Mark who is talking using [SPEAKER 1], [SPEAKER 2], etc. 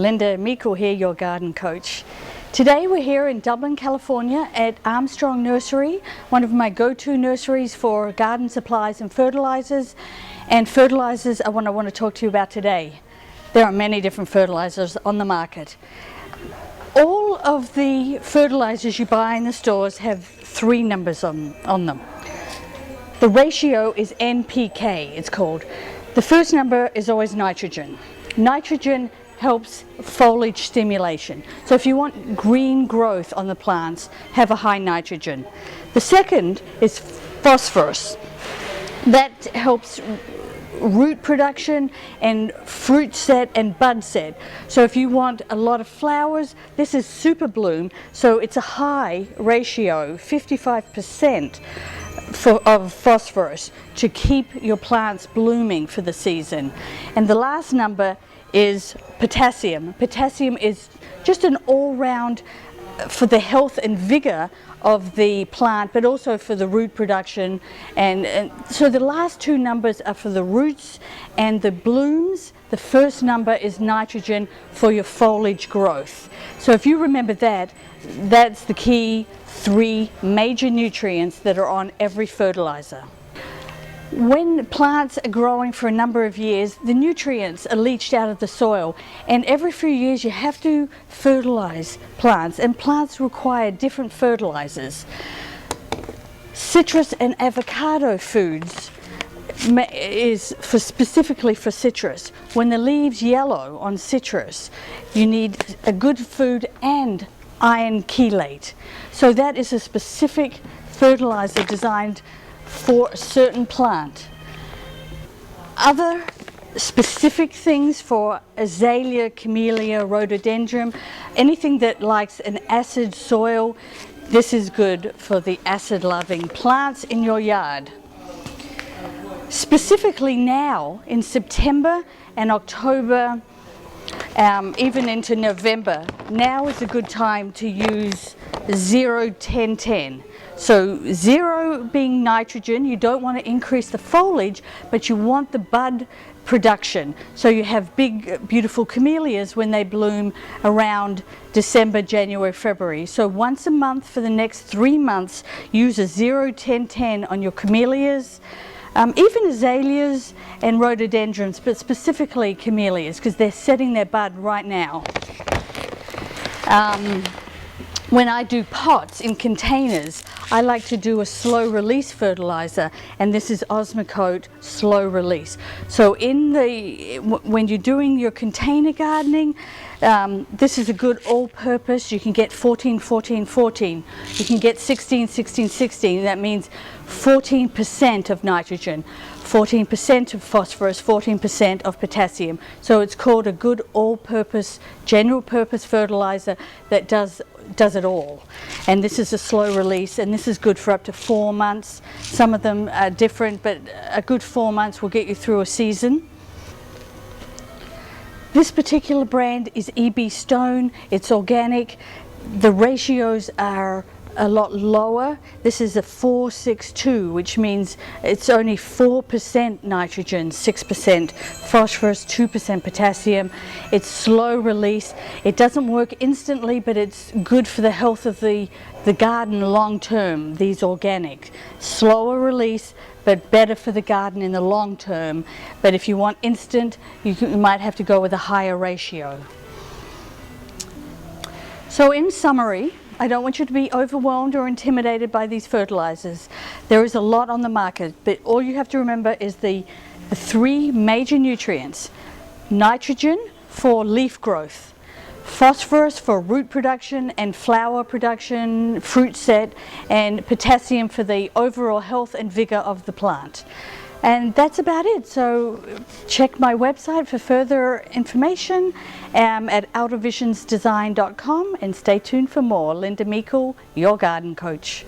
[SPEAKER 1] Lynda Meikle here, your garden coach. Today we're here in Dublin, California at Armstrong Nursery, one of my go-to nurseries for garden supplies and fertilizers. And fertilizers are what I want to talk to you about today. There are many different fertilizers on the market. All of the fertilizers you buy in the stores have three numbers on them. The ratio is NPK, it's called. The first number is always nitrogen. Nitrogen helps foliage stimulation. So if you want green growth on the plants, have a high nitrogen. The second is phosphorus. That helps root production and fruit set and bud set. So if you want a lot of flowers, this is super bloom, so it's a high ratio, 55% of phosphorus to keep your plants blooming for the season. And the last number is potassium. Potassium is just an all-round for the health and vigor of the plant, but also for the root production. And so the last two numbers are for the roots and the blooms. The first number is nitrogen for your foliage growth. So if you remember that, that's the key three major nutrients that are on every fertilizer. When plants are growing for a number of years, the nutrients are leached out of the soil, and every few years you have to fertilize plants, and plants require different fertilizers. Citrus and avocado foods is specifically for citrus. When the leaves yellow on citrus, you need a good food and iron chelate. So that is a specific fertilizer designed for a certain plant. Other specific things for azalea, camellia, rhododendron, anything that likes an acid soil, this is good for the acid-loving plants in your yard. Specifically now in September and October, even into November, now is a good time to use 0-10-10. So 0 being nitrogen, you don't want to increase the foliage, but you want the bud production. So you have big, beautiful camellias when they bloom around December, January, February. So once a month for the next 3 months, use a 0-10-10 on your camellias, even azaleas and rhododendrons, but specifically camellias, because they're setting their bud right now. When I do pots in containers, I like to do a slow release fertilizer, and this is Osmocote slow release. So when you're doing your container gardening, this is a good all-purpose. You can get 14-14-14. You can get 16-16-16. That means 14% of nitrogen, 14% of phosphorus, 14% of potassium. So it's called a good all-purpose, general-purpose fertilizer that does it all. And this is a slow release, and this is good for up to 4 months. Some of them are different, but a good 4 months will get you through a season. This particular brand is EB Stone. It's organic. The ratios are a lot lower. This is a 4-6-2, which means it's only 4% nitrogen, 6% phosphorus, 2% potassium. It's slow release. It doesn't work instantly, but it's good for the health of the garden long term, these organic. Slower release, but better for the garden in the long term. But if you want instant, you might have to go with a higher ratio. So in summary, I don't want you to be overwhelmed or intimidated by these fertilizers. There is a lot on the market, but all you have to remember is the three major nutrients. Nitrogen for leaf growth, phosphorus for root production and flower production, fruit set, and potassium for the overall health and vigor of the plant. And that's about it. So check my website for further information at outervisionsdesign.com, and stay tuned for more. Lynda Meikle, your garden coach.